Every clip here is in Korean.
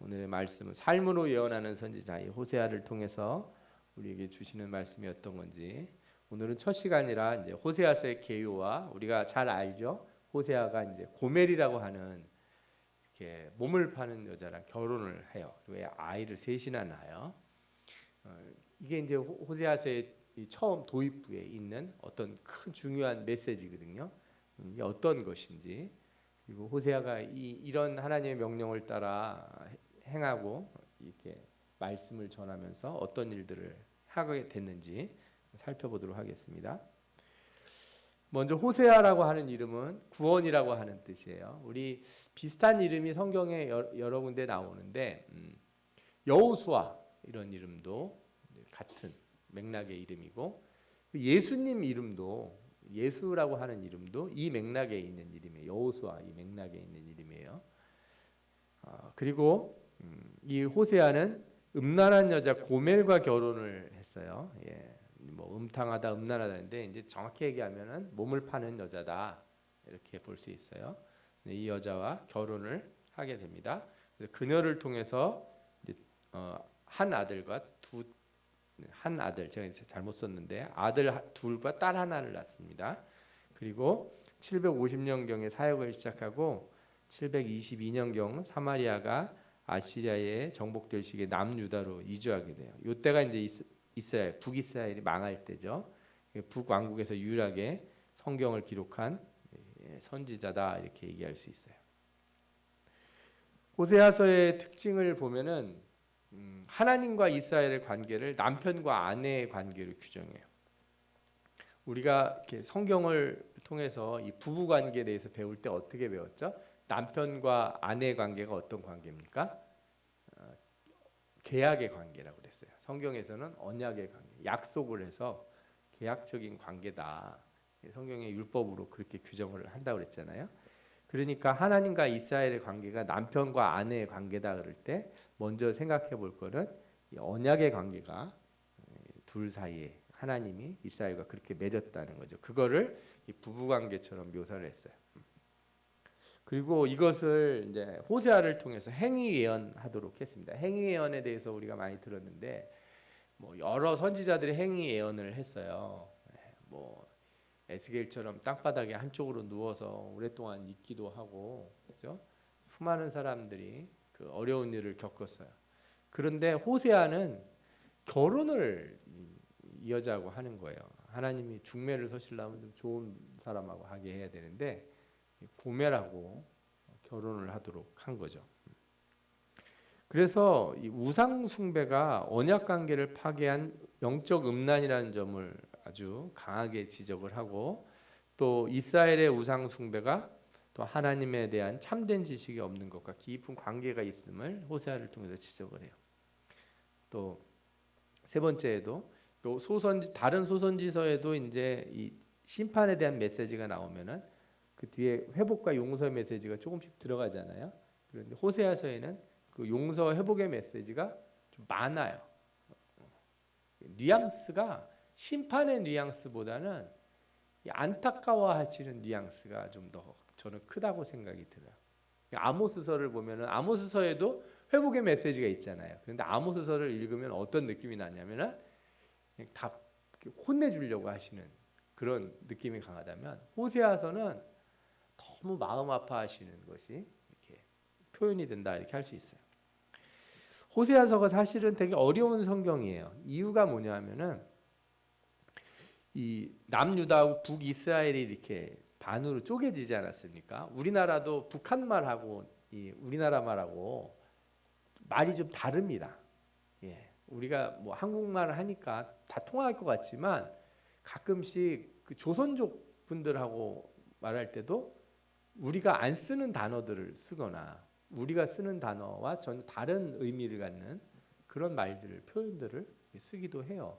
오늘의 말씀은 삶으로 예언하는 선지자 이 호세아를 통해서 우리에게 주시는 말씀이 어떤 건지, 오늘은 첫 시간이라 이제 호세아서의 개요와 우리가 잘 알죠. 호세아가 이제 고멜이라고 하는 이렇게 몸을 파는 여자랑 결혼을 해요. 왜 아이를 셋이나 낳아요. 이게 이제 호세아서의 처음 도입부에 있는 어떤 큰 중요한 메시지거든요. 이게 어떤 것인지, 그리고 호세아가 이런 하나님의 명령을 따라 행하고 이렇게 말씀을 전하면서 어떤 일들을 하게 됐는지 살펴보도록 하겠습니다. 먼저 호세아라고 하는 이름은 구원이라고 하는 뜻이에요. 우리 비슷한 이름이 성경에 여러 군데 나오는데 여호수아 이런 이름도 같은 맥락의 이름이고, 예수님 이름도 예수라고 하는 이름도 이 맥락에 있는 이름이에요. 여호수아 이 맥락에 있는 이름이에요. 그리고 이 호세아는 음란한 여자 고멜과 결혼을 했어요. 예. 뭐 음탕하다, 음란하다인데 이제 정확히 얘기하면은 몸을 파는 여자다 이렇게 볼 수 있어요. 이 여자와 결혼을 하게 됩니다. 그래서 그녀를 통해서 이제 한 아들과 한 아들, 제가 잘못 썼는데 아들 둘과 딸 하나를 낳습니다. 그리고 750년경에 사역을 시작하고 722년경 사마리아가 아시리아에 정복될 시기에 남유다로 이주하게 돼요. 이때가 이제 이스라엘, 북이스라엘이 망할 때죠. 북왕국에서 유일하게 성경을 기록한 선지자다 이렇게 얘기할 수 있어요. 호세아서의 특징을 보면은 하나님과 이스라엘의 관계를 남편과 아내의 관계로 규정해요. 우리가 이렇게 성경을 통해서 이 부부 관계에 대해서 배울 때 어떻게 배웠죠? 남편과 아내의 관계가 어떤 관계입니까? 계약의 관계라고 그랬어요. 성경에서는 언약의 관계, 약속을 해서 계약적인 관계다. 성경의 율법으로 그렇게 규정을 한다고 그랬잖아요. 그러니까 하나님과 이스라엘의 관계가 남편과 아내의 관계다 그럴 때 먼저 생각해 볼 거는 이 언약의 관계가 둘 사이에 하나님이 이스라엘과 그렇게 맺었다는 거죠. 그거를 이 부부 관계처럼 묘사를 했어요. 그리고 이것을 이제 호세아를 통해서 행위 예언하도록 했습니다. 행위 예언에 대해서 우리가 많이 들었는데 뭐 여러 선지자들이 행위 예언을 했어요. 뭐 에스겔처럼 땅바닥에 한쪽으로 누워서 오랫동안 있기도 하고, 그죠? 수많은 사람들이 그 어려운 일을 겪었어요. 그런데 호세아는 결혼을 이 여자하고 하는 거예요. 하나님이 중매를 서시려면 좀 좋은 사람하고 하게 해야 되는데 고멜하고 결혼을 하도록 한 거죠. 그래서 이 우상 숭배가 언약 관계를 파괴한 영적 음란이라는 점을 아주 강하게 지적을 하고, 또 이스라엘의 우상 숭배가 또 하나님에 대한 참된 지식이 없는 것과 깊은 관계가 있음을 호세아를 통해서 지적을 해요. 또 세 번째에도 또 다른 소선지서에도 이제 이 심판에 대한 메시지가 나오면은 그 뒤에 회복과 용서의 메시지가 조금씩 들어가잖아요. 그런데 호세아서에는 그 용서 회복의 메시지가 좀 많아요. 뉘앙스가 심판의 뉘앙스보다는 안타까워하시는 뉘앙스가 좀 더 저는 크다고 생각이 들어요. 아모스서를 보면은 아모스서에도 회복의 메시지가 있잖아요. 그런데 아모스서를 읽으면 어떤 느낌이 나냐면은 그냥 다 혼내주려고 하시는 그런 느낌이 강하다면, 호세아서는 너무 마음 아파하시는 것이 이렇게 표현이 된다 이렇게 할 수 있어요. 호세아서가 사실은 되게 어려운 성경이에요. 이유가 뭐냐면은 이 남유다하고 북이스라엘이 이렇게 반으로 쪼개지지 않았습니까? 우리나라도 북한 말하고 이 우리나라 말하고 말이 좀 다릅니다. 예, 우리가 뭐 한국말을 하니까 다 통할 것 같지만 가끔씩 그 조선족 분들하고 말할 때도 우리가 안 쓰는 단어들을 쓰거나 우리가 쓰는 단어와 전혀 다른 의미를 갖는 그런 말들을, 표현들을 쓰기도 해요.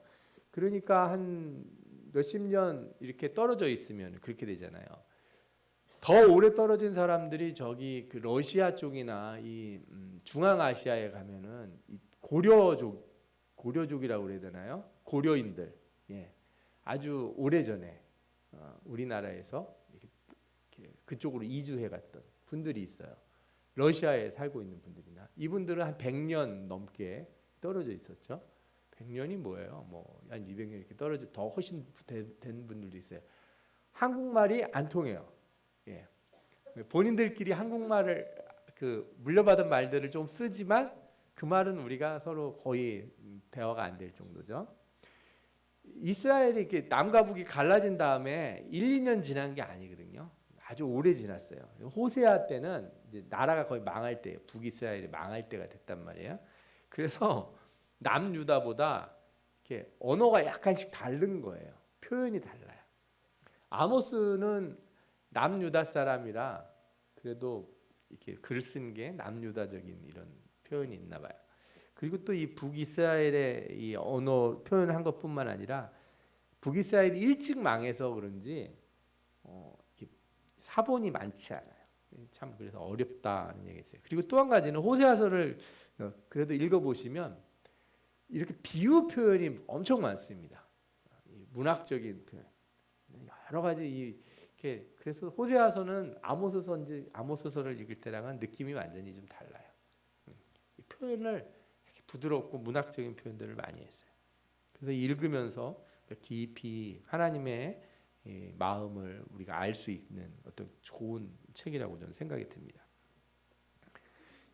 그러니까 한 몇십 년 이렇게 떨어져 있으면 그렇게 되잖아요. 더 오래 떨어진 사람들이 저기 그 러시아 쪽이나 이 중앙아시아에 가면은 이 고려족이라고 그래야 되나요? 고려인들, 예, 아주 오래 전에 우리나라에서 이렇게 그쪽으로 이주해 갔던 분들이 있어요. 러시아에 살고 있는 분들이나 이분들은 한 100년 넘게 떨어져 있었죠. 100년이 뭐예요? 뭐 한 200년 이렇게 떨어져 더 훨씬 된 분들도 있어요. 한국말이 안 통해요. 예. 본인들끼리 한국말을 그 물려받은 말들을 좀 쓰지만 그 말은 우리가 서로 거의 대화가 안 될 정도죠. 이스라엘이 이렇게 남과 북이 갈라진 다음에 1, 2년 지난 게 아니거든요. 아주 오래 지났어요. 호세아 때는 이제 나라가 거의 망할 때, 북이스라엘이 망할 때가 됐단 말이에요. 그래서 남유다보다 이렇게 언어가 약간씩 다른 거예요. 표현이 달라요. 아모스는 남유다 사람이라 그래도 이렇게 글 쓴 게 남유다적인 이런 표현이 있나 봐요. 그리고 또 이 북이스라엘의 이 언어 표현한 것뿐만 아니라 북이스라엘이 일찍 망해서 그런지 사본이 많지 않아요. 참 그래서 어렵다는 얘기 있어요. 그리고 또 한 가지는 호세아서를 그래도 읽어보시면 이렇게 비유 표현이 엄청 많습니다. 문학적인 표현, 여러 가지 이렇게 그래서 호세아서는 아모스서를 읽을 때랑은 느낌이 완전히 좀 달라요. 이 표현을 부드럽고 문학적인 표현들을 많이 했어요. 그래서 읽으면서 깊이 하나님의 마음을 우리가 알 수 있는 어떤 좋은 책이라고 저는 생각이 듭니다.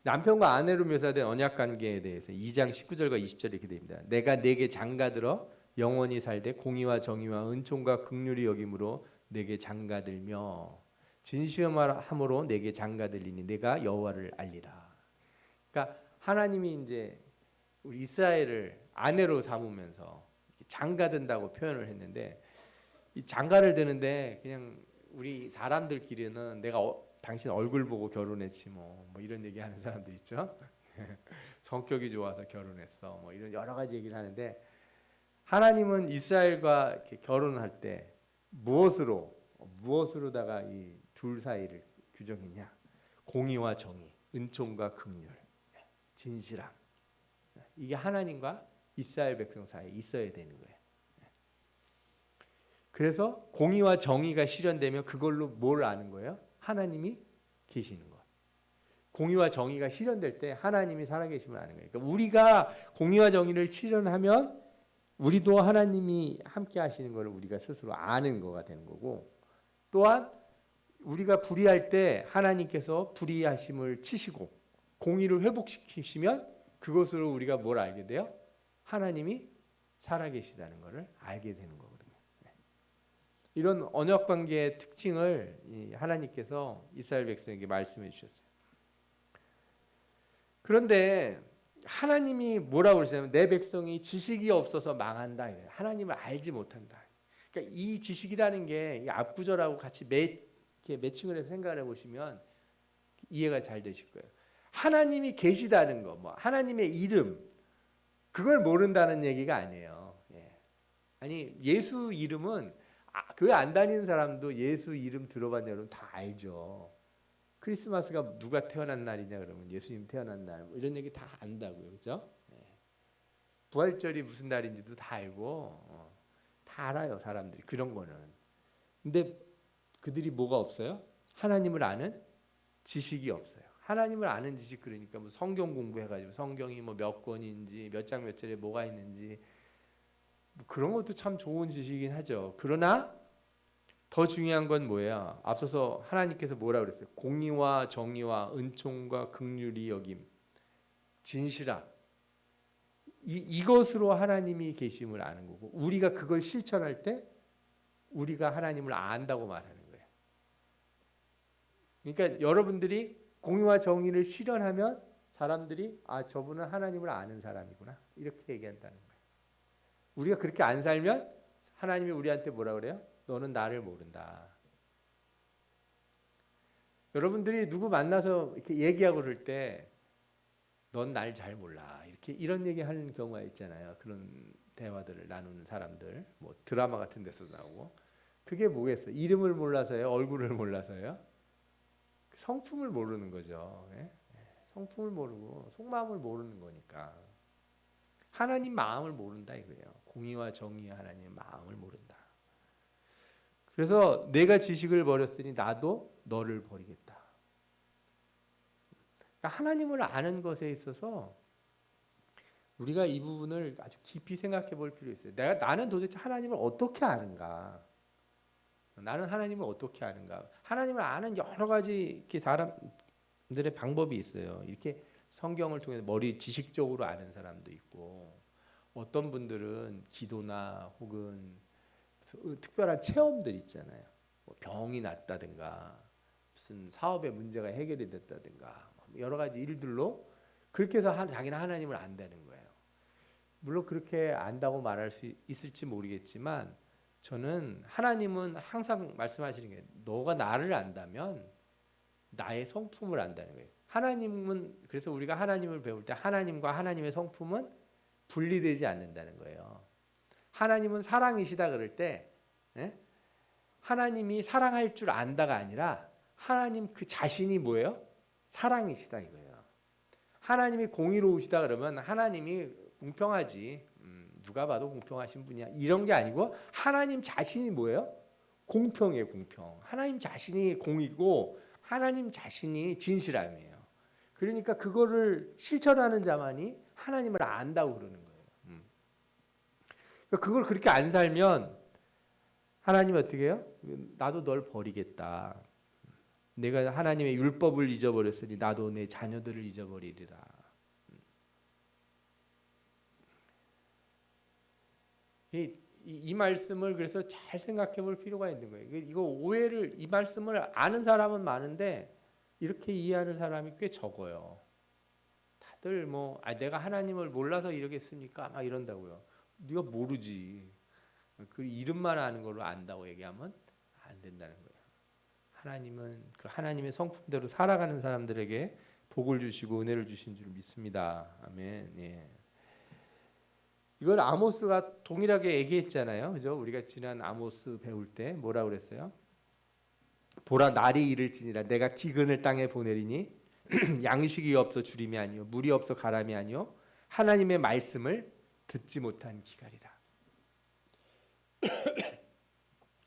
남편과 아내로 묘사된 언약 관계에 대해서 2장 19절과 20절에 이렇게 됩니다. 내가 네게 장가들어 영원히 살되 공의와 정의와 은총과 긍휼이 여김으로 네게 장가들며 진실함으로 네게 장가들리니 내가 여호와를 알리라. 그러니까 하나님이 이제 우리 이스라엘을 아내로 삼으면서 장가든다고 표현을 했는데 이 장가를 드는데 그냥 우리 사람들끼리는 내가 당신 얼굴 보고 결혼했지 뭐 이런 얘기하는 사람들 있죠. 성격이 좋아서 결혼했어 뭐 이런 여러 가지 얘기를 하는데 하나님은 이스라엘과 이렇게 결혼할 때 무엇으로다가 이 둘 사이를 규정했냐? 공의와 정의, 은총과 긍휼, 진실함. 이게 하나님과 이스라엘 백성 사이에 있어야 되는 거예요. 그래서 공의와 정의가 실현되면 그걸로 뭘 아는 거예요? 하나님이 계시는 것. 공의와 정의가 실현될 때 하나님이 살아계심을 아는 거예요. 그러니까 우리가 공의와 정의를 실현하면 우리도 하나님이 함께 하시는 것을 우리가 스스로 아는 거가 되는 거고 또한 우리가 불의할 때 하나님께서 불의하심을 치시고 공의를 회복시키시면 그것으로 우리가 뭘 알게 돼요? 하나님이 살아계시다는 것을 알게 되는 거거든요. 이런 언약 관계의 특징을 하나님께서 이스라엘 백성에게 말씀해 주셨어요. 그런데 하나님이 뭐라고 그러시냐면 내 백성이 지식이 없어서 망한다. 하나님을 알지 못한다. 그러니까 이 지식이라는 게 앞구절하고 같이 매칭을 해서 생각을 해보시면 이해가 잘 되실 거예요. 하나님이 계시다는 거, 뭐 하나님의 이름 그걸 모른다는 얘기가 아니에요. 아니 예수 이름은 교회 안 다니는 사람도 예수 이름 들어봤냐 그러면 다 알죠. 크리스마스가 누가 태어난 날이냐 그러면 예수님 태어난 날 뭐 이런 얘기 다 안다고요, 그렇죠? 부활절이 무슨 날인지도 다 알고 다 알아요 사람들이 그런 거는. 근데 그들이 뭐가 없어요? 하나님을 아는 지식이 없어요. 하나님을 아는 지식 그러니까 뭐 성경 공부해가지고 성경이 뭐 몇 권인지 몇 장 몇 절에 뭐가 있는지 뭐 그런 것도 참 좋은 지식이긴 하죠. 그러나 더 중요한 건 뭐예요? 앞서서 하나님께서 뭐라 그랬어요? 공의와 정의와 은총과 긍휼이 여김, 진실함. 이것으로 하나님이 계심을 아는 거고 우리가 그걸 실천할 때 우리가 하나님을 안다고 말하는 거예요. 그러니까 여러분들이 공의와 정의를 실현하면 사람들이 저분은 하나님을 아는 사람이구나 이렇게 얘기한다는 거예요. 우리가 그렇게 안 살면 하나님이 우리한테 뭐라 그래요? 너는 나를 모른다. 여러분들이 누구 만나서 이렇게 얘기하고 그럴 때 넌 날 잘 몰라 이렇게 이런 얘기하는 경우가 있잖아요. 그런 대화들을 나누는 사람들 뭐 드라마 같은 데서 나오고 그게 뭐겠어요? 이름을 몰라서요? 얼굴을 몰라서요? 성품을 모르는 거죠. 성품을 모르고 속마음을 모르는 거니까 하나님 마음을 모른다 이거예요. 공의와 정의의 하나님의 마음을 모른다. 그래서 내가 지식을 버렸으니 나도 너를 버리겠다. 그러니까 하나님을 아는 것에 있어서 우리가 이 부분을 아주 깊이 생각해 볼 필요 있어요. 나는 도대체 하나님을 어떻게 아는가? 나는 하나님을 어떻게 아는가? 하나님을 아는 여러 가지 이렇게 사람들의 방법이 있어요. 이렇게 성경을 통해서 머리 지식적으로 아는 사람도 있고, 어떤 분들은 기도나 혹은 특별한 체험들 있잖아요. 뭐 병이 낫다든가, 무슨 사업의 문제가 해결이 됐다든가, 여러 가지 일들로 그렇게 해서 자기는 하나님을 안다는 거예요. 물론 그렇게 안다고 말할 수 있을지 모르겠지만, 저는 하나님은 항상 말씀하시는 게, 너가 나를 안다면 나의 성품을 안다는 거예요. 하나님은, 그래서 우리가 하나님을 배울 때 하나님과 하나님의 성품은 분리되지 않는다는 거예요. 하나님은 사랑이시다 그럴 때, 예? 하나님이 사랑할 줄 안다가 아니라 하나님 그 자신이 뭐예요? 사랑이시다 이거예요. 하나님이 공의로우시다 그러면 하나님이 공평하지, 누가 봐도 공평하신 분이야, 이런 게 아니고 하나님 자신이 뭐예요? 공평해요. 공평. 하나님 자신이 공이고 하나님 자신이 진실함이에요. 그러니까 그거를 실천하는 자만이 하나님을 안다고 그러는 거예요. 그러니까 그걸 그렇게 안 살면 하나님이 어떻게 해요? 나도 널 버리겠다. 내가 하나님의 율법을 잊어버렸으니 나도 내 자녀들을 잊어버리리라. 이 말씀을 그래서 잘 생각해 볼 필요가 있는 거예요. 이거 오해를, 이 말씀을 아는 사람은 많은데 이렇게 이해하는 사람이 꽤 적어요. 다들 뭐 내가 하나님을 몰라서 이러겠습니까? 막 이런다고요. 네가 모르지. 그 이름만 아는 걸로 안다고 얘기하면 안 된다는 거예요. 하나님은 그 하나님의 성품대로 살아가는 사람들에게 복을 주시고 은혜를 주신 줄 믿습니다. 아멘. 예. 이걸 아모스가 동일하게 얘기했잖아요. 그죠? 우리가 지난 아모스 배울 때 뭐라 그랬어요? 보라, 날이 이를지니라 내가 기근을 땅에 보내리니 양식이 없어 주림이 아니요 물이 없어 가람이 아니요 하나님의 말씀을 듣지 못한 기갈이라.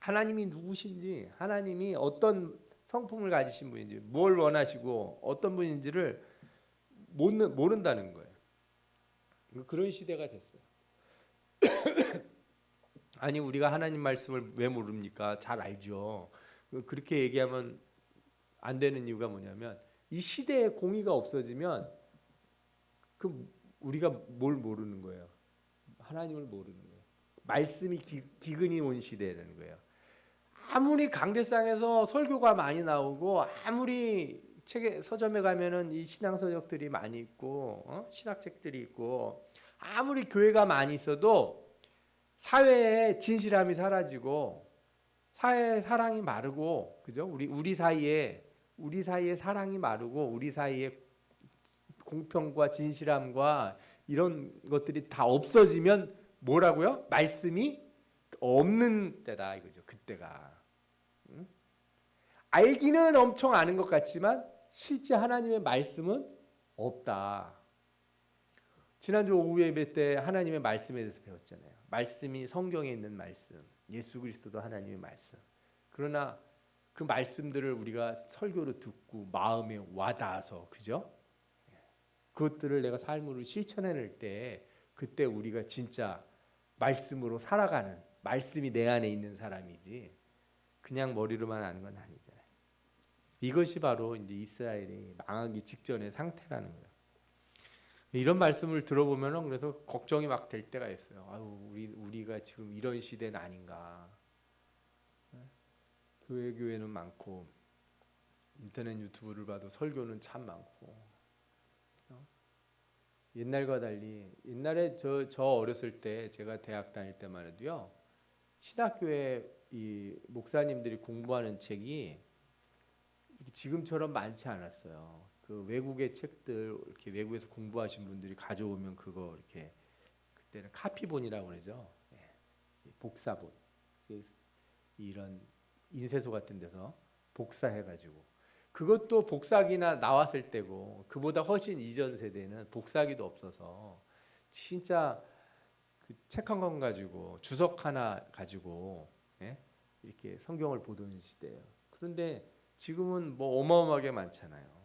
하나님이 누구신지, 하나님이 어떤 성품을 가지신 분인지, 뭘 원하시고 어떤 분인지를 모른다는 거예요. 그런 시대가 됐어요. 아니 우리가 하나님 말씀을 왜 모릅니까? 잘 알죠. 그렇게 얘기하면 안 되는 이유가 뭐냐면 이 시대에 공의가 없어지면 그 우리가 뭘 모르는 거예요? 하나님을 모르는 거예요. 말씀이 기근이 온 시대라는 거예요. 아무리 강대상에서 설교가 많이 나오고 아무리 책에 서점에 가면은 이 신앙 서적들이 많이 있고 신학책들이 있고 아무리 교회가 많이 있어도 사회에 진실함이 사라지고 사회의 사랑이 마르고, 그죠? 우리 사이에 사랑이 마르고 우리 사이에 공평과 진실함과 이런 것들이 다 없어지면 뭐라고요? 말씀이 없는 때다 이거죠. 그때가. 알기는 엄청 아는 것 같지만 실제 하나님의 말씀은 없다. 지난주 오후 예배 때 하나님의 말씀에 대해서 배웠잖아요. 말씀이 성경에 있는 말씀, 예수 그리스도도 하나님의 말씀. 그러나 그 말씀들을 우리가 설교로 듣고 마음에 와닿아서, 그죠? 그것들을 내가 삶으로 실천해낼 때 그때 우리가 진짜 말씀으로 살아가는, 말씀이 내 안에 있는 사람이지 그냥 머리로만 아는 건 아니잖아요. 이것이 바로 이제 이스라엘이 망하기 직전의 상태라는 거예요. 이런 말씀을 들어보면은 그래서 걱정이 막 될 때가 있어요. 아유, 우리가 지금 이런 시대는 아닌가. 교회는 많고 인터넷 유튜브를 봐도 설교는 참 많고. 옛날과 달리 옛날에 저 어렸을 때 제가 대학 다닐 때만 해도요. 신학교에 이 목사님들이 공부하는 책이 지금처럼 많지 않았어요. 그 외국의 책들 이렇게 외국에서 공부하신 분들이 가져오면 그거 이렇게 그때는 카피본이라고 그러죠. 복사본. 이런 인쇄소 같은 데서 복사해가지고 그것도 복사기나 나왔을 때고 그보다 훨씬 이전 세대는 복사기도 없어서 진짜 그 책 한 권 가지고 주석 하나 가지고 이렇게 성경을 보던 시대예요. 그런데 지금은 뭐 어마어마하게 많잖아요.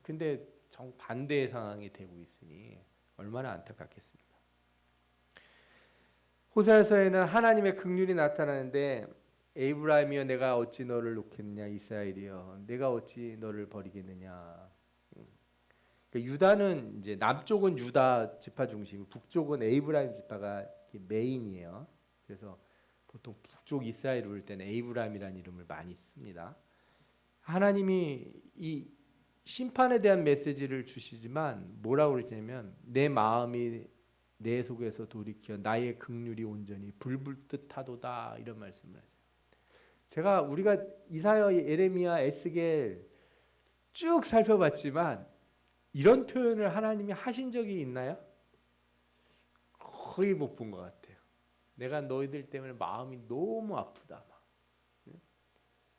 근데 정반대의 상황이 되고 있으니 얼마나 안타깝겠습니까? 호세아서에는 하나님의 긍휼이 나타나는데 에이브라임이여 내가 어찌 너를 놓겠느냐, 이스라엘이여 내가 어찌 너를 버리겠느냐. 그러니까 유다는 이제 남쪽은 유다 지파 중심, 북쪽은 에이브라임 지파가 메인이에요. 그래서 보통 북쪽 이스라엘을 부를 때는 에이브라임이라는 이름을 많이 씁니다. 하나님이 이 심판에 대한 메시지를 주시지만 뭐라고 그러냐면 내 마음이 내 속에서 돌이켜 나의 긍휼이 온전히 불불듯 하도다, 이런 말씀을 하세요. 우리가 이사야, 예레미야, 에스겔 쭉 살펴봤지만 이런 표현을 하나님이 하신 적이 있나요? 거의 못 본 것 같아요. 내가 너희들 때문에 마음이 너무 아프다.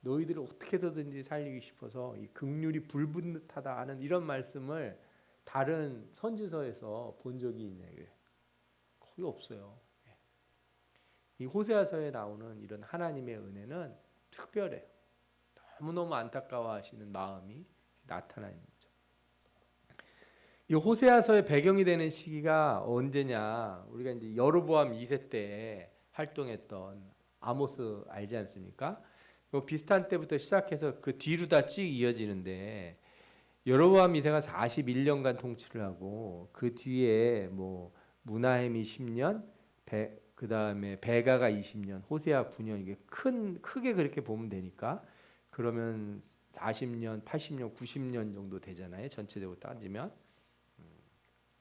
너희들을 어떻게 해서든지 살리고 싶어서 이 긍휼이 불붙듯하다 하는 이런 말씀을 다른 선지서에서 본 적이 있냐고요. 거의 없어요. 이 호세아서에 나오는 이런 하나님의 은혜는 특별해요. 너무너무 안타까워하시는 마음이 나타나는 거죠. 이 호세아서의 배경이 되는 시기가 언제냐? 우리가 이제 여로보암 2세 때 활동했던 아모스 알지 않습니까? 비슷한 때부터 시작해서 그 뒤로 다 쭉 이어지는데 여로보암 2세가 41년간 통치를 하고 그 뒤에 뭐 무나헴이 10년, 그 다음에 베가가 20년, 호세아 9년, 이게 크게 그렇게 보면 되니까 그러면 40년, 80년, 90년 정도 되잖아요. 전체적으로 따지면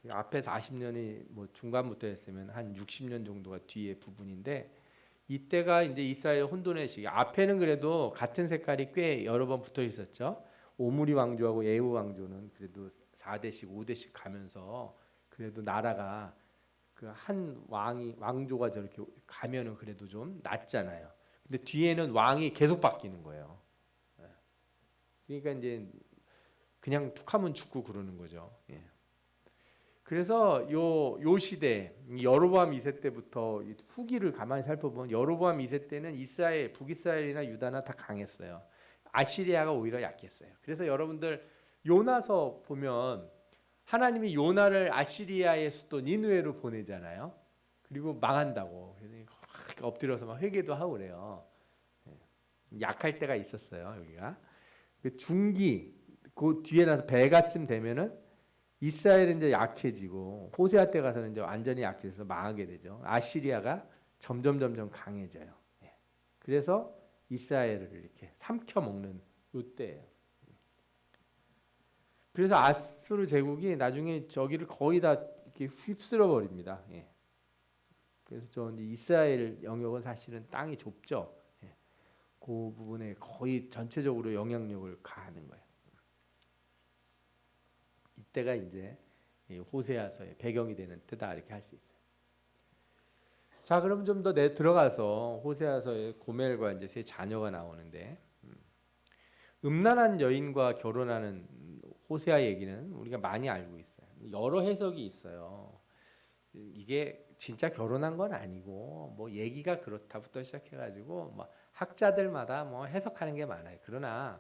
앞에 40년이 뭐 중간부터 했으면 한 60년 정도가 뒤에 부분인데 이때가 이제 이스라엘 혼돈의 시기. 앞에는 그래도 같은 색깔이 꽤 여러 번 붙어 있었죠. 오므리 왕조하고 예후 왕조는 그래도 4대씩 5대씩 가면서 그래도 나라가 그 한 왕조가 저렇게 가면은 그래도 좀 낫잖아요. 근데 뒤에는 왕이 계속 바뀌는 거예요. 그러니까 이제 그냥 툭하면 죽고 그러는 거죠. 그래서 요 시대 여로보암 2세 때부터 후기를 가만히 살펴보면 여로보암 2세 때는 이스라엘, 북이스라엘이나 유다나 다 강했어요. 아시리아가 오히려 약했어요. 그래서 여러분들 요나서 보면 하나님이 요나를 아시리아의 수도 니느웨로 보내잖아요. 그리고 망한다고. 그래서 엎드려서 막 회개도 하고 그래요. 약할 때가 있었어요. 여기가 그 중기 그 뒤에 나서 배가쯤 되면은 이스라엘은 이제 약해지고 호세아 때 가서는 이제 완전히 약해져서 망하게 되죠. 아시리아가 점점 강해져요. 그래서 이스라엘을 이렇게 삼켜 먹는 이때예요. 그래서 아수르 제국이 나중에 저기를 거의 다 이렇게 휩쓸어 버립니다. 그래서 저 이제 이스라엘 영역은 사실은 땅이 좁죠. 그 부분에 거의 전체적으로 영향력을 가하는 거예요. 이때가 이제 호세아서의 배경이 되는 때다 이렇게 할 수 있어요. 자, 그럼 좀 더 들어가서 호세아서의 고멜과 이제 세 자녀가 나오는데 음란한 여인과 결혼하는 호세아 얘기는 우리가 많이 알고 있어요. 여러 해석이 있어요. 이게 진짜 결혼한 건 아니고 뭐 얘기가 그렇다부터 시작해가지고 뭐 학자들마다 뭐 해석하는 게 많아요. 그러나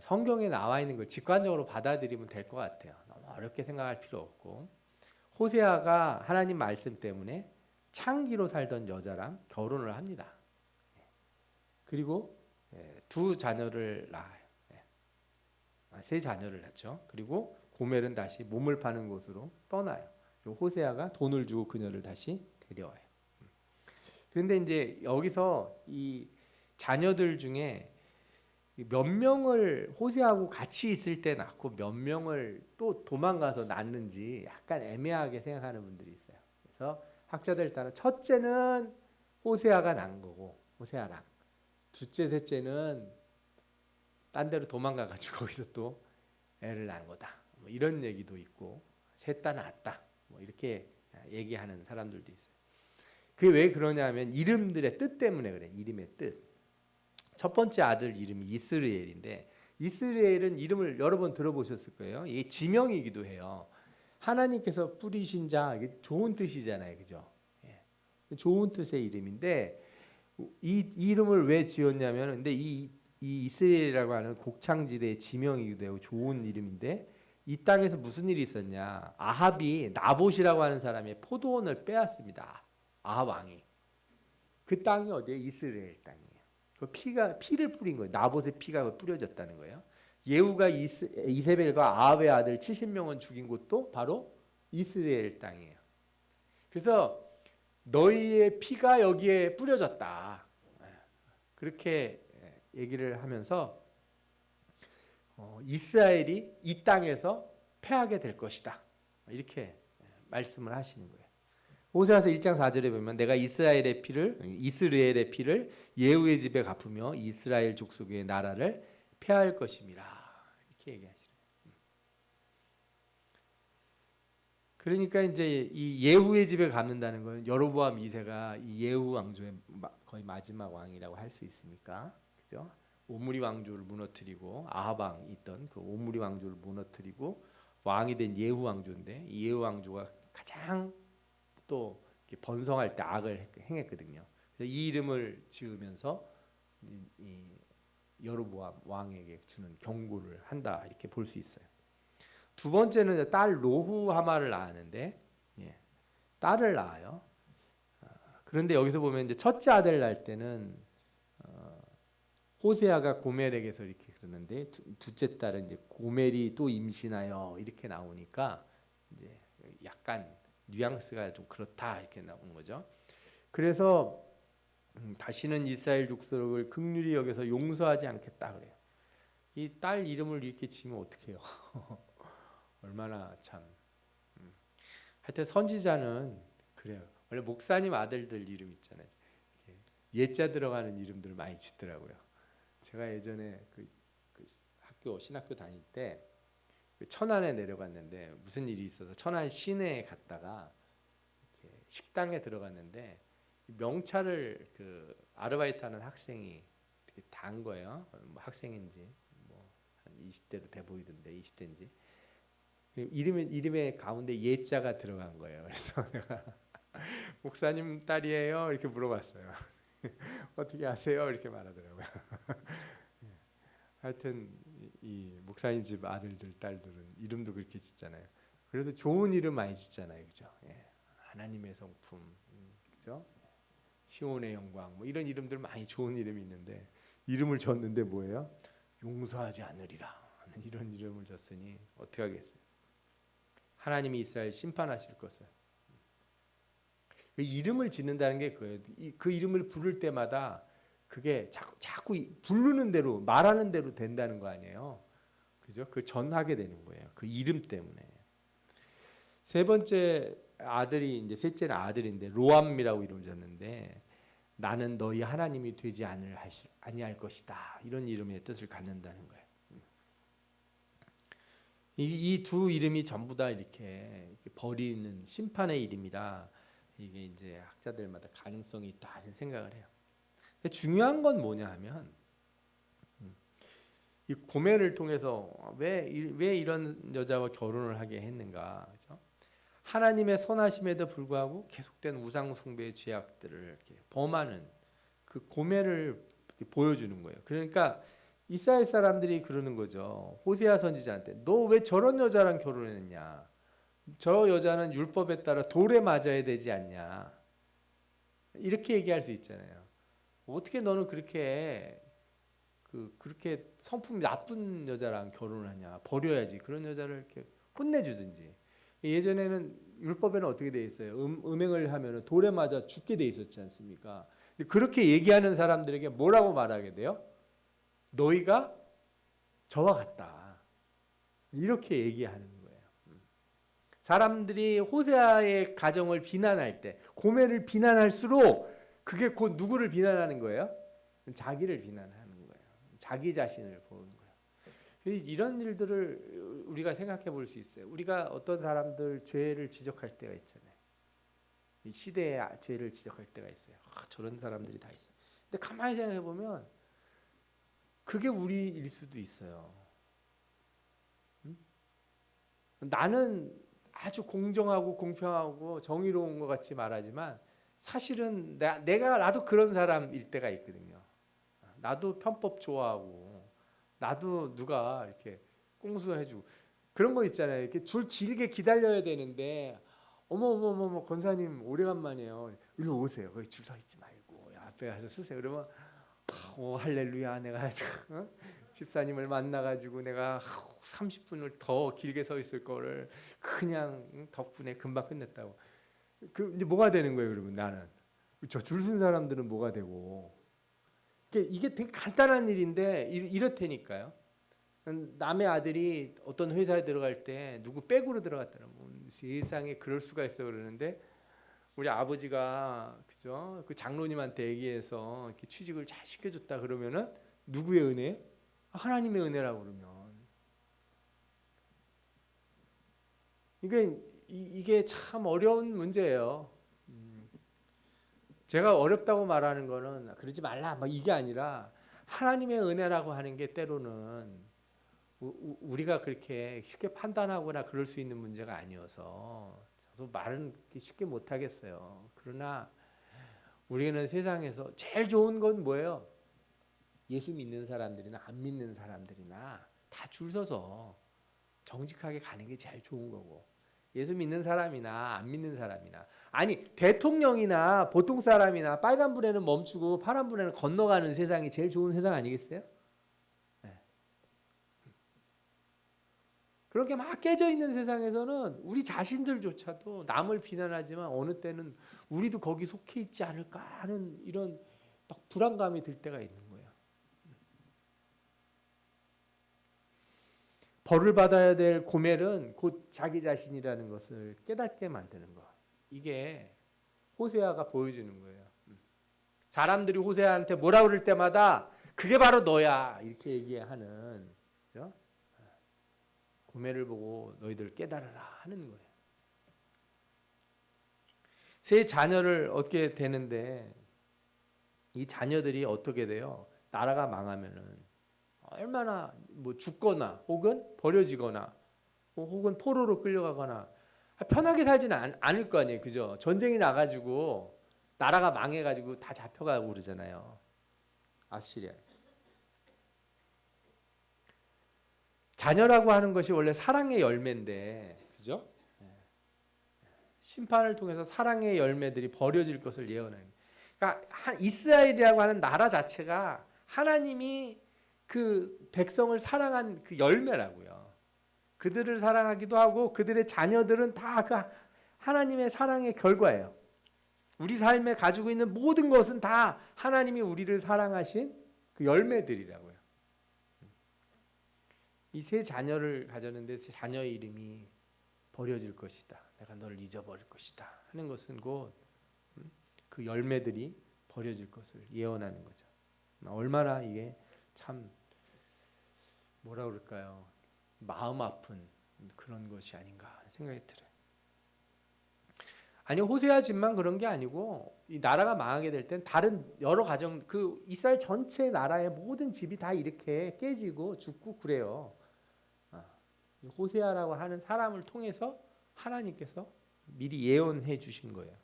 성경에 나와 있는 걸 직관적으로 받아들이면 될 것 같아요. 너무 어렵게 생각할 필요 없고 호세아가 하나님 말씀 때문에 창기로 살던 여자랑 결혼을 합니다. 그리고 두 자녀를 낳아요. 세 자녀를 낳죠. 그리고 고멜은 다시 몸을 파는 곳으로 떠나요. 호세아가 돈을 주고 그녀를 다시 데려와요. 그런데 이제 여기서 이 자녀들 중에 몇 명을 호세아하고 같이 있을 때 낳고 몇 명을 또 도망가서 낳는지 약간 애매하게 생각하는 분들이 있어요. 그래서 학자들 따라 첫째는 호세아가 낳은 거고 호세아랑 둘째, 셋째는 딴 데로 도망가가지고 거기서 또 애를 낳은 거다. 뭐 이런 얘기도 있고 셋 다 낳았다. 뭐 이렇게 얘기하는 사람들도 있어요. 그게 왜 그러냐면 이름들의 뜻 때문에 그래. 이름의 뜻. 첫 번째 아들 이름이 이스라엘인데 이스라엘은 이름을 여러 번 들어보셨을 거예요. 이게 지명이기도 해요. 하나님께서 뿌리신 자, 이게 좋은 뜻이잖아요, 그죠? 좋은 뜻의 이름인데 이 이름을 왜 지었냐면, 근데 이 이 이스라엘이라고 하는 곡창지대의 지명이기도 하고 좋은 이름인데 이 땅에서 무슨 일이 있었냐? 아합이 나봇이라고 하는 사람의 포도원을 빼앗습니다. 아합 왕이. 그 땅이 어디에? 이스라엘 땅이에요. 그 피를 뿌린 거예요. 나봇의 피가 뿌려졌다는 거예요. 예후가 이세벨과 아합의 아들 70명은 죽인 곳도 바로 이스라엘 땅이에요. 그래서 너희의 피가 여기에 뿌려졌다. 그렇게 얘기를 하면서 이스라엘이 이 땅에서 패하게 될 것이다. 이렇게 말씀을 하시는 거예요. 호세아서 1장 4절에 보면 내가 이스라엘의 피를 예후의 집에 갚으며 이스라엘 족속의 나라를 패할 것임이라. 이렇게 얘기하시는 거예요. 그러니까 이제 이 예후의 집에 갚는다는 건 여로보암 2세가 이 예후 왕조의 거의 마지막 왕이라고 할 수 있으니까, 그죠? 오므리 왕조를 무너뜨리고 아합 왕이 있던 그 오므리 왕조를 무너뜨리고 왕이 된 예후 왕조인데 이 예후 왕조가 가장 또 번성할 때 악을 행했거든요. 그래서 이 이름을 지으면서 이 여로보암 왕에게 주는 경고를 한다 이렇게 볼 수 있어요. 두 번째는 딸 로후하마를 낳았는데 딸을 낳아요. 그런데 여기서 보면 이제 첫째 아들 낳을 때는 호세아가 고멜에게서 이렇게 그러는데 둘째 딸은 이제 고멜이 또 임신하여 이렇게 나오니까 이제 약간 뉘앙스가 좀 그렇다 이렇게 나오는 거죠. 그래서 다시는 이스라엘 족속을 긍휼히 여겨서 용서하지 않겠다 그래요. 이 딸 이름을 이렇게 지으면 어떡해요? 얼마나 참. 하여튼 선지자는 그래요. 원래 목사님 아들들 이름 있잖아요. 예자 들어가는 이름들 많이 짓더라고요. 제가 예전에 그 신학교 다닐 때 천안에 내려갔는데 무슨 일이 있어서 천안 시내에 갔다가 이렇게 식당에 들어갔는데 명찰을 아르바이트하는 학생이 되게 단 거예요. 뭐 학생인지 뭐 한 20대로 돼 보이던데 20대인지 이름의 가운데 예자가 들어간 거예요. 그래서 내가 목사님 딸이에요 이렇게 물어봤어요. 어떻게 아세요? 이렇게 말하더라고요. 하여튼 이 목사님 집 아들들 딸들은 이름도 그렇게 짓잖아요. 그래도 좋은 이름 많이 짓잖아요, 그죠? 하나님의 성품, 그죠? 시온의 영광, 뭐 이런 이름들 많이 좋은 이름이 있는데 이름을 줬는데 뭐예요? 용서하지 않으리라 하는 이런 이름을 줬으니 어떻게 하겠어요? 하나님이 이스라엘 심판하실 것을. 그 이름을 짓는다는 게 그거예요. 그 이름을 부를 때마다 그게 자꾸 부르는 대로 말하는 대로 된다는 거 아니에요. 그죠? 그 전하게 되는 거예요. 그 이름 때문에. 세 번째 아들이 이제 셋째는 아들인데 로암이라고 이름을 졌는데 나는 너희 하나님이 되지 아니할 것이다. 이런 이름의 뜻을 갖는다는 거예요. 이 두 이름이 전부 다 이렇게 버리는 심판의 이름이라 이게 이제 학자들마다 가능성이 있다 이런 생각을 해요. 근데 중요한 건 뭐냐 하면 이 고멜을 통해서 왜 이런 여자와 결혼을 하게 했는가, 그죠? 하나님의 선하심에도 불구하고 계속된 우상 숭배의 죄악들을 이렇게 범하는 그 고멜을 보여주는 거예요. 그러니까 이스라엘 사람들이 그러는 거죠. 호세아 선지자한테 너 왜 저런 여자랑 결혼했냐? 저 여자는 율법에 따라 돌에 맞아야 되지 않냐? 이렇게 얘기할 수 있잖아요. 어떻게 너는 그렇게 성품이 나쁜 여자랑 결혼을 하냐? 버려야지. 그런 여자를 이렇게 혼내주든지. 예전에는 율법에는 어떻게 돼 있어요? 음행을 하면 돌에 맞아 죽게 돼 있었지 않습니까? 근데 그렇게 얘기하는 사람들에게 뭐라고 말하게 돼요? 너희가 저와 같다. 이렇게 얘기하는 거예요. 사람들이 호세아의 가정을 비난할 때, 고멜을 비난할수록 그게 곧 누구를 비난하는 거예요? 자기를 비난하는 거예요. 자기 자신을 보는 거예요. 이런 일들을 우리가 생각해 볼 수 있어요. 우리가 어떤 사람들 죄를 지적할 때가 있잖아요. 이 시대의 죄를 지적할 때가 있어요. 저런 사람들이 다 있어요. 근데 가만히 생각해 보면 그게 우리일 수도 있어요. 나는 아주 공정하고 공평하고 정의로운 것 같이 말하지만 사실은 나도 그런 사람일 때가 있거든요. 나도 편법 좋아하고 나도 누가 이렇게 꽁수해주고 그런 거 있잖아요. 이렇게 줄 길게 기다려야 되는데 어머 권사님 오래간만이에요. 일로 오세요. 거기 줄 서 있지 말고 앞에 가서 쓰세요. 그러면 오 할렐루야 내가 어? 집사님을 만나가지고 내가 30분을 더 길게 서 있을 거를 그냥 덕분에 금방 끝냈다고. 그 이제 뭐가 되는 거예요, 그러면 나는 저 줄 쓴 사람들은 뭐가 되고 이게 되게 간단한 일인데 이렇다니까요. 남의 아들이 어떤 회사에 들어갈 때 누구 백으로 들어갔다면 세상에 그럴 수가 있어 그러는데 우리 아버지가 그죠? 그 장로님한테 얘기해서 이렇게 취직을 잘 시켜줬다 그러면은 누구의 은혜? 하나님의 은혜라고 그러면 이게 참 어려운 문제예요. 제가 어렵다고 말하는 거는 그러지 말라 막 이게 아니라 하나님의 은혜라고 하는 게 때로는 우리가 그렇게 쉽게 판단하거나 그럴 수 있는 문제가 아니어서 저도 말은 쉽게 못 하겠어요. 그러나 우리는 세상에서 제일 좋은 건 뭐예요? 예수 믿는 사람들이나 안 믿는 사람들이나 다 줄 서서 정직하게 가는 게 제일 좋은 거고 예수 믿는 사람이나 안 믿는 사람이나 아니 대통령이나 보통 사람이나 빨간불에는 멈추고 파란불에는 건너가는 세상이 제일 좋은 세상 아니겠어요? 네. 그렇게 막 깨져 있는 세상에서는 우리 자신들조차도 남을 비난하지만 어느 때는 우리도 거기 속해 있지 않을까 하는 이런 막 불안감이 들 때가 있는 거예요. 벌을 받아야 될 고멜은 곧 자기 자신이라는 것을 깨닫게 만드는 것. 이게 호세아가 보여주는 거예요. 사람들이 호세아한테 뭐라 그럴 때마다 그게 바로 너야 이렇게 얘기하는 그죠? 고멜을 보고 너희들 깨달아라 하는 거예요. 세 자녀를 얻게 되는데 이 자녀들이 어떻게 돼요? 나라가 망하면은 얼마나 뭐 죽거나 혹은 버려지거나 혹은 포로로 끌려가거나 편하게 살지는 않을 거 아니에요. 그죠? 전쟁이 나가지고 나라가 망해가지고 다 잡혀가고 그러잖아요. 아시리아. 자녀라고 하는 것이 원래 사랑의 열매인데, 그죠? 심판을 통해서 사랑의 열매들이 버려질 것을 예언하는. 그러니까 이스라엘이라고 하는 나라 자체가 하나님이 그 백성을 사랑한 그 열매라고요. 그들을 사랑하기도 하고 그들의 자녀들은 다 그 하나님의 사랑의 결과예요. 우리 삶에 가지고 있는 모든 것은 다 하나님이 우리를 사랑하신 그 열매들이라고요. 이 세 자녀를 가졌는데 세 자녀의 이름이 버려질 것이다. 내가 너를 잊어버릴 것이다. 하는 것은 곧 그 열매들이 버려질 것을 예언하는 거죠. 얼마나 이게 참 뭐라 그럴까요? 마음 아픈 그런 것이 아닌가 생각이 들어요. 아니 호세아 집만 그런 게 아니고 이 나라가 망하게 될 땐 다른 여러 가정 그 이스라엘 전체 나라의 모든 집이 다 이렇게 깨지고 죽고 그래요. 호세아라고 하는 사람을 통해서 하나님께서 미리 예언해 주신 거예요.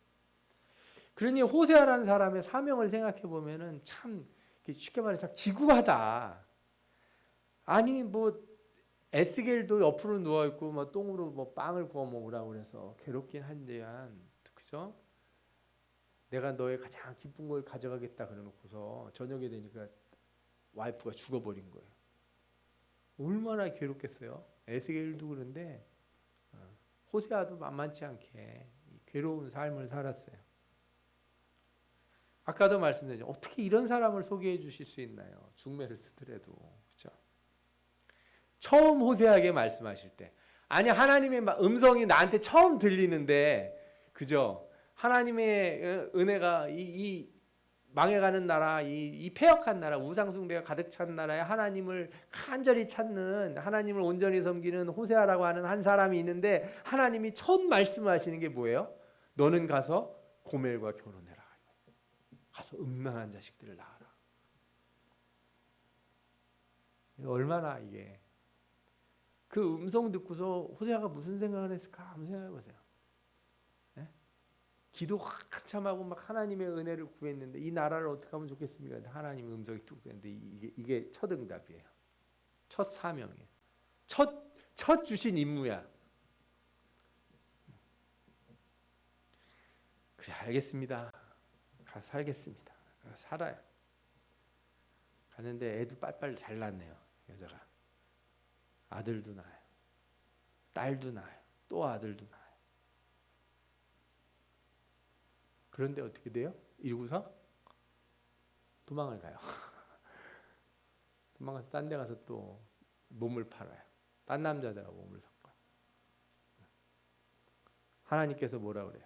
그러니 호세아라는 사람의 사명을 생각해 보면은 참 쉽게 말해서 참 기구하다. 아니 뭐 에스겔도 옆으로 누워 있고 뭐 똥으로 뭐 빵을 구워 먹으라고 그래서 괴롭긴 한데한 그죠? 내가 너의 가장 기쁜 걸 가져가겠다 그래놓고서 저녁에 되니까 와이프가 죽어버린 거예요. 얼마나 괴롭겠어요? 에스겔도 그런데 호세아도 만만치 않게 괴로운 삶을 살았어요. 아까도 말씀드렸죠. 어떻게 이런 사람을 소개해 주실 수 있나요? 중매를 쓰더라도 그렇죠? 처음 호세아에게 말씀하실 때 아니 하나님의 음성이 나한테 처음 들리는데 그죠? 하나님의 은혜가 이 망해가는 나라, 이 패역한 나라, 우상숭배가 가득 찬 나라에 하나님을 간절히 찾는 하나님을 온전히 섬기는 호세아라고 하는 한 사람이 있는데 하나님이 첫 말씀하시는 게 뭐예요? 너는 가서 고멜과 결혼해라. 가서 음란한 자식들을 낳아라. 얼마나 이게 그 음성 듣고서 호세아가 무슨 생각을 했을까 한번 생각해 보세요. 네? 기도 한참 하고 막 하나님의 은혜를 구했는데 이 나라를 어떻게 하면 좋겠습니까? 하나님의 음성이 뚝 되는데 이게 첫 응답이에요. 첫 사명이에요. 첫 주신 임무야. 그래 알겠습니다. 가서 살겠습니다. 가서 살아요. 가는데 애도 빨빨 잘 낳네요. 여자가. 아들도 낳아요. 딸도 낳아요. 또 아들도 낳아요. 그런데 어떻게 돼요? 이러고서 도망을 가요. 도망가서 딴 데 가서 또 몸을 팔아요. 딴 남자들하고 몸을 섞어요. 하나님께서 뭐라 그래요?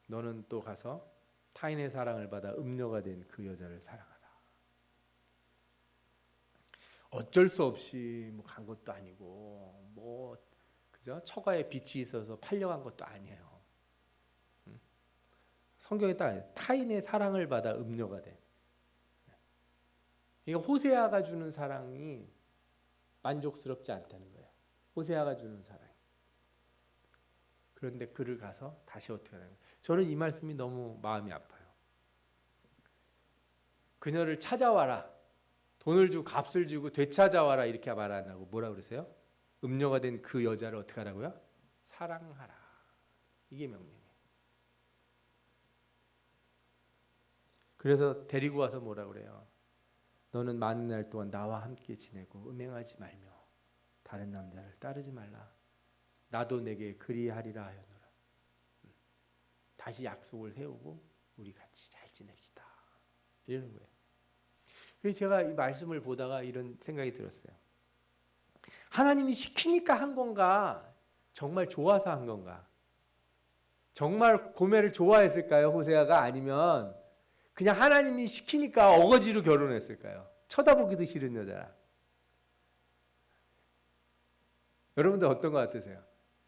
너는 또 가서 타인의 사랑을 받아 음녀가 된 그 여자를 사랑하라. 어쩔 수 없이 뭐 간 것도 아니고 뭐 그죠? 처가에 빚이 있어서 팔려간 것도 아니에요. 성경에 딱 타인의 사랑을 받아 음녀가 된. 이게 호세아가 주는 사랑이 만족스럽지 않다는 거예요. 호세아가 주는 사랑. 그런데 그를 가서 다시 어떻게 하는 거예요? 저는 이 말씀이 너무 마음이 아파요. 그녀를 찾아와라. 돈을 주고 값을 주고 되찾아와라 이렇게 말 안 하고 뭐라 그러세요? 음녀가 된 그 여자를 어떻게 하라고요? 사랑하라. 이게 명령이에요. 그래서 데리고 와서 뭐라 그래요? 너는 많은 날 동안 나와 함께 지내고 음행하지 말며 다른 남자를 따르지 말라. 나도 내게 그리하리라 하였노라. 다시 약속을 세우고 우리 같이 잘 지냅시다. 이러는 거예요. 그래서 제가 이 말씀을 보다가 이런 생각이 들었어요. 하나님이 시키니까 한 건가? 정말 좋아서 한 건가? 정말 고멜을 좋아했을까요? 호세아가? 아니면 그냥 하나님이 시키니까 어거지로 결혼했을까요? 쳐다보기도 싫은 여자라. 여러분들 어떤 것 같으세요?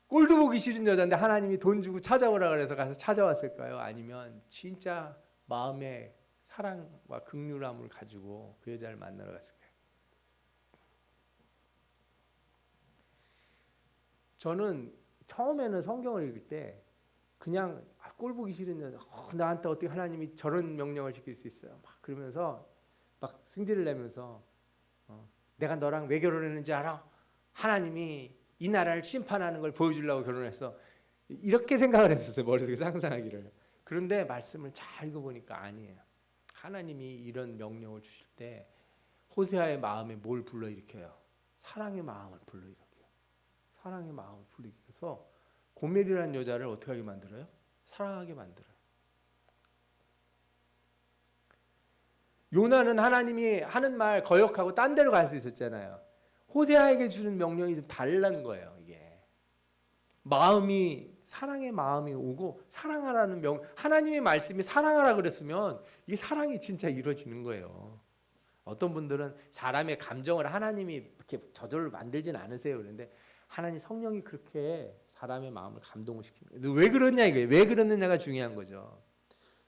꼴도 보기 싫은 여자인데 하나님이 돈 주고 찾아오라 그래서 가서 찾아왔을까요? 아니면 진짜 마음에 사랑과 긍휼함을 가지고 그 여자를 만나러 갔을까요? 저는 처음에는 성경을 읽을 때 그냥 꼴 보기 싫은 여자, 나한테 어떻게 하나님이 저런 명령을 시킬 수 있어요? 막 그러면서 막 승질을 내면서 내가 너랑 왜 결혼했는지 알아? 하나님이 이 나라를 심판하는 걸 보여주려고 결혼했어. 이렇게 생각을 했었어요. 머릿속에 상상하기를. 그런데 말씀을 잘 읽어보니까 아니에요. 하나님이 이런 명령을 주실 때 호세아의 마음에 뭘 불러일으켜요? 사랑의 마음을 불러일으켜요. 사랑의 마음을 불러일으켜서 고멜이라는 여자를 어떻게 하게 만들어요? 사랑하게 만들어요. 요나는 하나님이 하는 말 거역하고 딴 데로 갈 수 있었잖아요. 호세아에게 주는 명령이 좀 다르다는 거예요. 이게 마음이 사랑의 마음이 오고 사랑하라는 하나님의 말씀이 사랑하라 그랬으면 이게 사랑이 진짜 이루어지는 거예요. 어떤 분들은 사람의 감정을 하나님이 이렇게 저절로 만들진 않으세요. 그런데 하나님 성령이 그렇게 사람의 마음을 감동을 시킵니다. 왜 그러냐 이거예요. 왜 그러느냐가 중요한 거죠.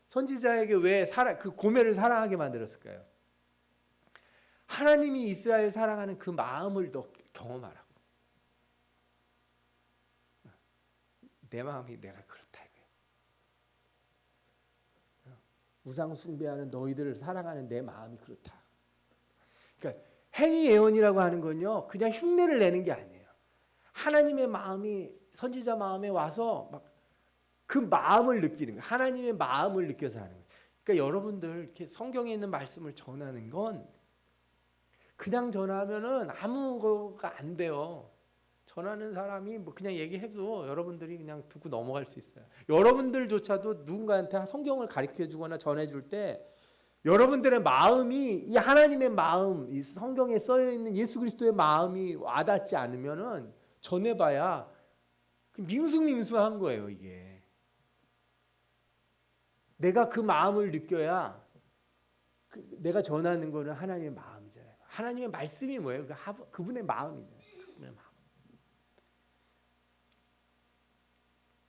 선지자에게 왜 그 고멜을 사랑하게 만들었을까요? 하나님이 이스라엘 사랑하는 그 마음을 더 경험하라고. 내 마음이 내가 그렇다 이거예요. 우상 숭배하는 너희들을 사랑하는 내 마음이 그렇다. 그러니까 행위 예언이라고 하는 건요, 그냥 흉내를 내는 게 아니에요. 하나님의 마음이 선지자 마음에 와서 막 그 마음을 느끼는 거예요. 하나님의 마음을 느껴서 하는 거예요. 그러니까 여러분들 이렇게 성경에 있는 말씀을 전하는 건 그냥 전하면은 아무거가 안 돼요. 전하는 사람이 뭐 그냥 얘기해도 여러분들이 그냥 듣고 넘어갈 수 있어요. 여러분들조차도 누군가한테 성경을 가르쳐 주거나 전해 줄 때 여러분들의 마음이 이 하나님의 마음, 이 성경에 써 있는 예수 그리스도의 마음이 와닿지 않으면은 전해봐야 밍숭밍숭한 거예요, 이게. 내가 그 마음을 느껴야 내가 전하는 거는 하나님의 마음이잖아요. 하나님의 말씀이 뭐예요? 그분의 마음이잖아요. 그분의 마음.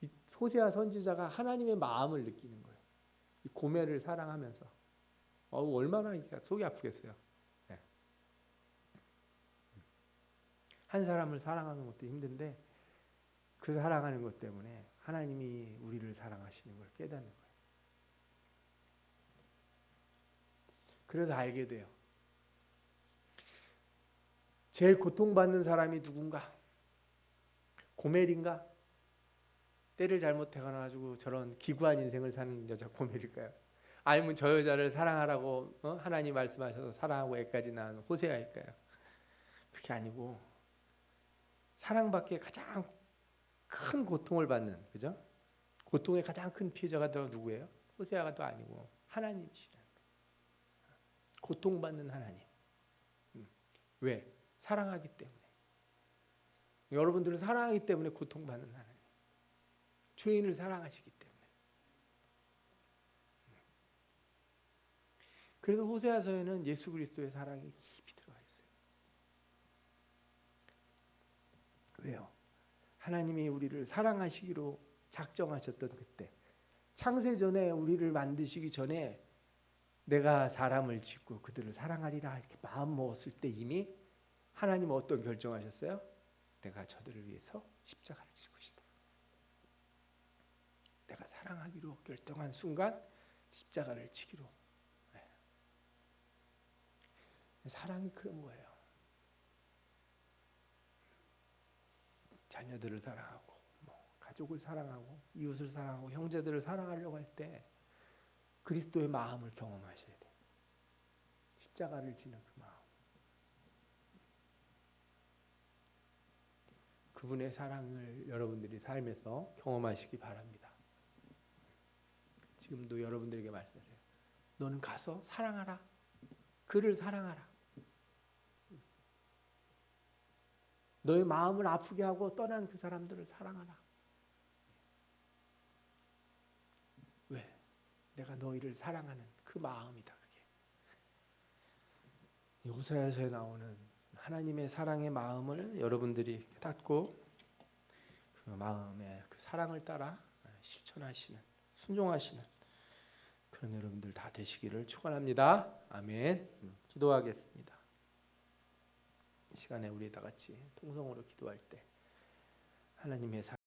이 호세아 선지자가 하나님의 마음을 느끼는 거예요. 이 고멜을 사랑하면서 얼마나 속이 아프겠어요. 네. 한 사람을 사랑하는 것도 힘든데 그 사랑하는 것 때문에 하나님이 우리를 사랑하시는 걸 깨닫는 거예요. 그래서 알게 돼요. 제일 고통받는 사람이 누군가? 고멜인가? 때를 잘못해가지고 저런 기구한 인생을 사는 여자 고멜일까요? 아니면 저 여자를 사랑하라고 하나님 말씀하셔서 사랑하고 애까지 낳은 호세아일까요? 그게 아니고 사랑받기에 가장 큰 고통을 받는, 그죠? 고통의 가장 큰 피해자가 또 누구예요? 호세아가 또 아니고 하나님이시라는 거예요. 고통받는 하나님. 왜? 사랑하기 때문에. 여러분들을 사랑하기 때문에 고통받는 하나님. 죄인을 사랑하시기 때문에. 그래서 호세아서에는 예수 그리스도의 사랑이 깊이 들어가 있어요. 왜요? 하나님이 우리를 사랑하시기로 작정하셨던 그때, 창세전에 우리를 만드시기 전에 내가 사람을 짓고 그들을 사랑하리라 이렇게 마음 먹었을 때 이미 하나님은 어떤 결정하셨어요? 내가 저들을 위해서 십자가를 질 것이다. 내가 사랑하기로 결정한 순간 십자가를 지기로. 사랑이 그런 거예요. 자녀들을 사랑하고 가족을 사랑하고 이웃을 사랑하고 형제들을 사랑하려고 할 때 그리스도의 마음을 경험하셔야 돼요. 십자가를 지는 그 마음. 그분의 사랑을 여러분들이 삶에서 경험하시기 바랍니다. 지금도 여러분들에게 말씀하세요. 너는 가서 사랑하라. 그를 사랑하라. 너의 마음을 아프게 하고 떠난 그 사람들을 사랑하라. 왜? 내가 너희를 사랑하는 그 마음이다. 그게. 호세아서에 나오는 하나님의 사랑의 마음을 여러분들이 깨닫고 그 마음의 그 사랑을 따라 실천하시는, 순종하시는 그런 여러분들 다 되시기를 축원합니다. 아멘. 기도하겠습니다. 이 시간에 우리 다 같이 통성으로 기도할 때 하나님의